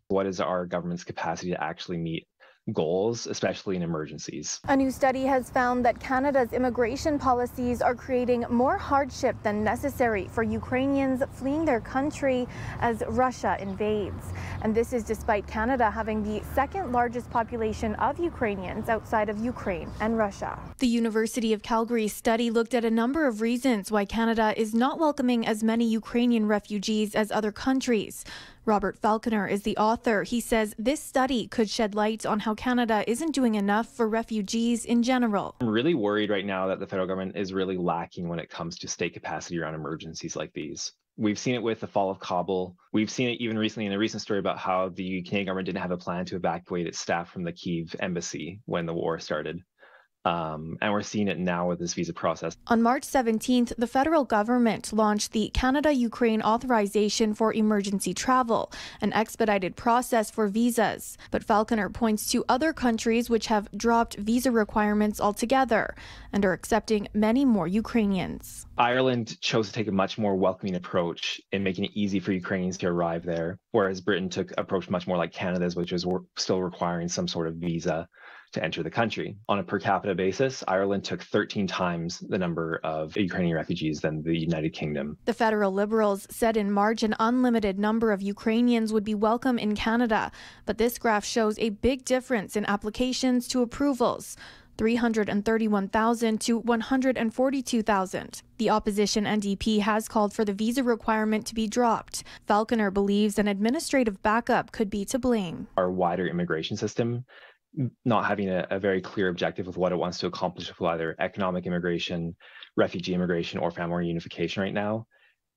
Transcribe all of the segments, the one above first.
What is our government's capacity to actually meet goals, especially in emergencies? A new study has found that Canada's immigration policies are creating more hardship than necessary for Ukrainians fleeing their country as Russia invades. And this is despite Canada having the second largest population of Ukrainians outside of Ukraine and Russia. The University of Calgary study looked at a number of reasons why Canada is not welcoming as many Ukrainian refugees as other countries. Robert Falconer is the author. He says this study could shed light on how Canada isn't doing enough for refugees in general. I'm really worried right now that the federal government is really lacking when it comes to state capacity around emergencies like these. We've seen it with the fall of Kabul. We've seen it even recently in a recent story about how the Canadian government didn't have a plan to evacuate its staff from the Kyiv embassy when the war started. And we're seeing it now with this visa process. On March 17th, the federal government launched the Canada-Ukraine Authorization for Emergency Travel, an expedited process for visas. But Falconer points to other countries which have dropped visa requirements altogether and are accepting many more Ukrainians. Ireland chose to take a much more welcoming approach in making it easy for Ukrainians to arrive there, whereas Britain took an approach much more like Canada's, which was still requiring some sort of visa to enter the country. On a per capita basis, Ireland took 13 times the number of Ukrainian refugees than the United Kingdom. The federal Liberals said in March an unlimited number of Ukrainians would be welcome in Canada, but this graph shows a big difference in applications to approvals. 331,000 to 142,000. The opposition NDP has called for the visa requirement to be dropped. Falconer believes an administrative backup could be to blame. Our wider immigration system not having a very clear objective with what it wants to accomplish with either economic immigration, refugee immigration, or family reunification right now.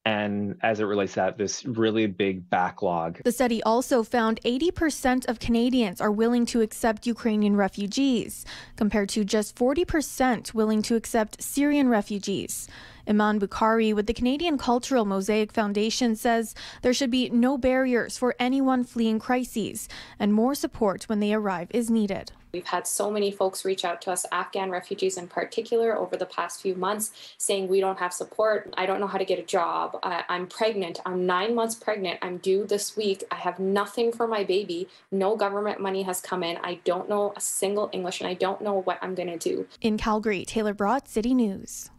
And as it relates to that, this really big backlog. The study also found 80% of Canadians are willing to accept Ukrainian refugees, compared to just 40% willing to accept Syrian refugees. Iman Bukhari with the Canadian Cultural Mosaic Foundation says there should be no barriers for anyone fleeing crises, and more support when they arrive is needed. We've had so many folks reach out to us, Afghan refugees in particular, over the past few months saying we don't have support. I don't know how to get a job. I'm pregnant. I'm 9 months pregnant. I'm due this week. I have nothing for my baby. No government money has come in. I don't know a single English and I don't know what I'm going to do. In Calgary, Taylor Braat, City News.